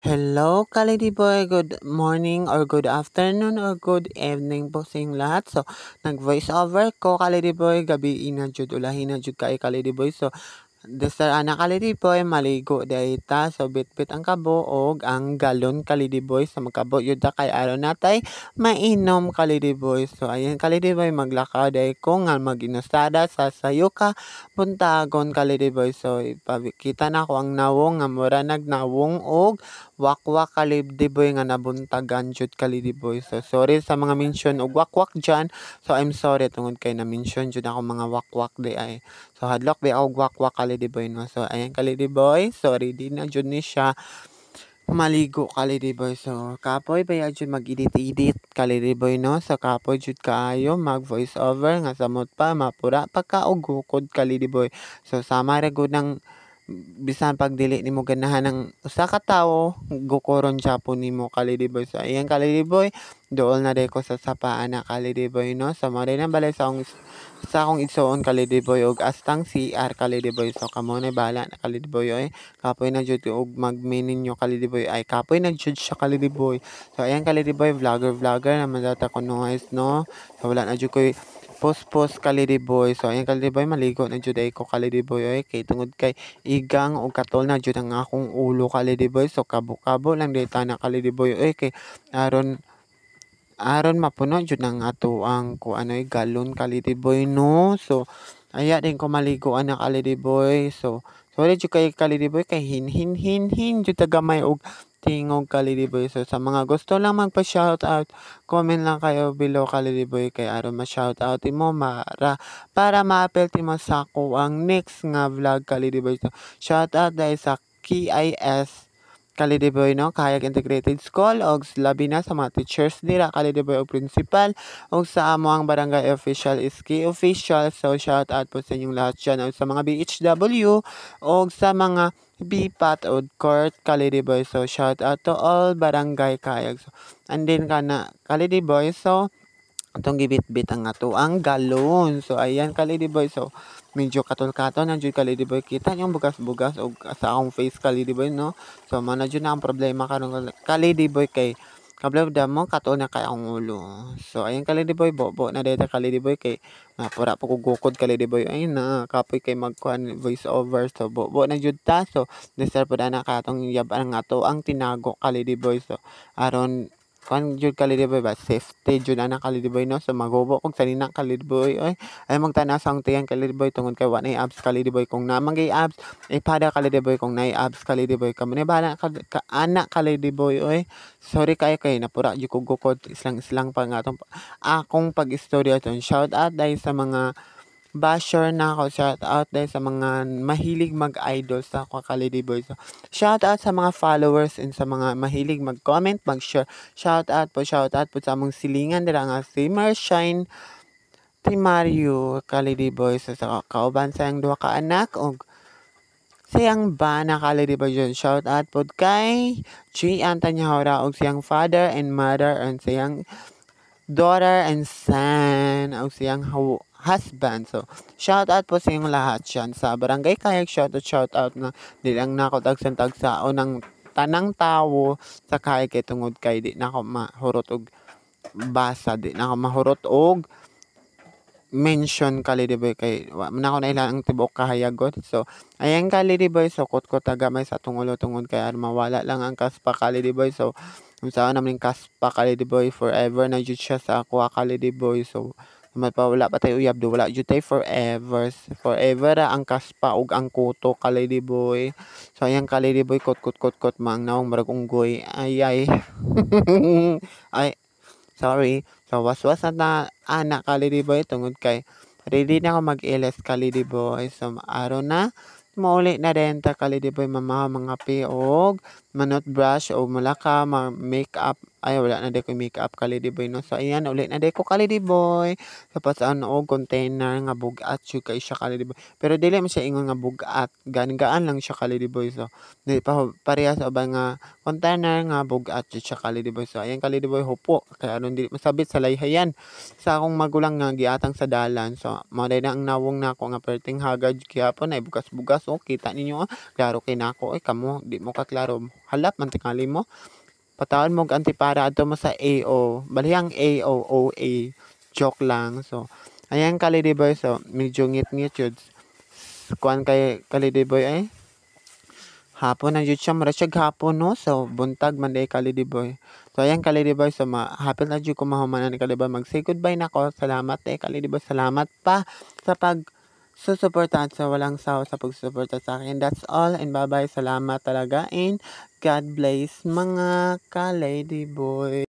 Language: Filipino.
Hello, Kalidi Boy. Good morning or good afternoon or good evening po sa inyong lahat. So, nag-voice over ko, Kalidi Boy. Gabi na jud, ulahin na jud kay Kalidi Boy. So, Desar anak kalidiboy maligo dayta so bitbit ang kabuog ang galon kalidiboy sa magkabo yun ta kay araw natay mainom kalidiboy. So ayan kalidiboy maglakaw day ko nga maginustada sa sayo ka puntagon kalidiboy. So ipakita na ko ang nawong nga mura nagnawong og wakwak kalidiboy nga nabuntagan jud kalidiboy. So sorry sa mga mention og wakwak dyan. So I'm sorry tungod kay na mention jud ako mga wakwak di ay. So hadlok be og wakwak kalidiboy no. So ayan kalidiboy, sorry di na jud ni siya maligo kalidiboy. So kapoy baya jud mag-edit-edit kalidiboy no. So kapoy jud kaayo mag voice over nga samot pa mapura pagka og gukod kalidiboy. So sama ra gud ng bisan pag dili nimo ganahan ng usa ka tawo gukoron gyapon nimo kalidiboy. So ayan kalidiboy, duol na day ko sa sapaan na kalidiboy no. So mo na balay sa akong igsuon kalidiboy og astang CR kalidiboy. So kamo na bahala na kalidiboy oy. Kapoy na jud og mag-main ninyo kalidiboy ay kapoy na jud siya kalidiboy. So ayan kalidiboy, vlogger naman data ko noise no. So wala na jud koy post kalidiboy. So ayan kalidiboy, maligo na jud ay ko kalidiboy oy kay tungod kay igang o katol na jud ang akong ulo kalidiboy. So kabo-kabo lang data na kalidiboy oy kay aron mapuno jud ang ato ang kuanoy galon kalidiboy no. So aya din ko maligoan na kalidiboy. So sorry jud kay kalidiboy kay hin jud tagamay og tingog kalidiboy. So sa mga gusto lang magpa-shoutout, comment lang kayo below kalidiboy kay aron ma-shoutout mo para ma-appeal mo sa ako ang next nga vlog kalidiboy. So shoutout dahil sa KIS kalidiboy no, Kahayag Integrated School og labi na sa mga teachers dira kalidiboy og principal og sa amo ang barangay official iski official. So shout out po sa inyong lahat dyan og sa mga BHW og sa mga BPAT o court kalidiboy. So shout out to all barangay Kahayag. So andin ka na kalidiboy. So atong gibit-bit ang ato ang galon. So ayan kalidiboy. So medyo katol-katon na jud kalidiboy, kita yung bugas-bugas og sa akong face kalidiboy no. So mao na jud na ang problema karon kalidiboy kay kablaw mo katol na kay akong ulo. So ayan kalidiboy, bobo na deta kalidiboy kay pura po gukod kalidiboy ay na kapoy kay magkuan voice over. So bobo na jud ta. So deserve pud ana katong yab-an nga to ang tinago kalidiboy. So aron kuan jud kalidiboy ba safety jud ana kalidiboy no. So maghubo kog sanina kalidiboy oy ay magtanas ang tiyan kalidiboy tungod kay wa nay abs kalidiboy. Kung naman gay abs ipada kalidiboy, kung nay abs kalidiboy kamo ni bala ka anak kalidiboy oy. Sorry kay napura jud kog gukod islang pa nga akong pag-istorya ton. Shout out dahil sa mga basher na ako, shout out dahil sa mga mahilig mag-idol sa ako kalidiboy. So shout out sa mga followers and sa mga mahilig mag-comment, mag-share. Shout out po sa among silingan dira nga si Marshine Ti Mario kalidiboy. So sa kauban sa duha ka anak og siyang bana kalidiboy yun. Shout out po kay G. Antanyahora og siyang father and mother and siyang daughter and son o siyang husband. So shout out po sa inyong lahat yan sa barangay Kahayag. Shout out na di lang na ako tagsan-tagsao ng tanang tawo sa Kahayag kay tungod kay di na ako mahurot og basa, di na ako mahurot og mention kalidiboy kay wa man ako nailan ang tibok kahayagon. So ayan kalidiboy, so kot tagamay sa tungulo tungod kay aron mawala lang ang kaspa kalidiboy. So kung saan naman yung kaspa kalidiboy forever na jud siya sa ako kalidiboy. So wala pa tayo uyab do, wala jud tay forever ra ang kaspa ug ang kuto kalidiboy. So ayan kalidiboy, kot mang nawong marag unggoy ay ay sorry. So waswas na anak kalidiboy tungod kay ready na ako mag-LS kalidiboy. So aron na mauli na denta kalidiboy mamaha mga piog manot brush o mulaka make up Ay wala na di ko makeup ka-ladyboy 'no. So ayan ulit na di ko ka-ladyboy. Tapos ano container nga bugat jud kay siya ka-ladyboy. Pero dili man siya ingon nga bugat, gaan lang siya ka-ladyboy. So di pa parehas sa uban nga container nga bugat jud siya ka-ladyboy. So ayan ka-ladyboy hupo kay aron dili masabit sa layhayan sa akong magulang nga giatang sa dalan. So mao na ang nawong nako nga perting hagad gihapon ay bugas-bugas. Oh, kita ninyo klaro kay nako. Ay kamo di mo ka klaro. Halap man tingali mo. Patawad mo og antipara adto mo sa AO. Balihang AO, OA. Joke lang. So, ayan ka-ladyboy. So, medyo ngit-ngit yun. Kuan kay ka-ladyboy ay hapon na jud siya. Mura siya hapon no. So, buntag man day ka-ladyboy. So, ayan ka-ladyboy. So, hapit na jud ko mahuman ni ka-ladyboy. Mag-say goodbye na ko. Salamat ka-ladyboy. Salamat pa sa susuportahan sa walang sawa sa pagsusuporta sa akin. That's all and bye-bye. Salamat talaga and God bless mga ka-ladyboy.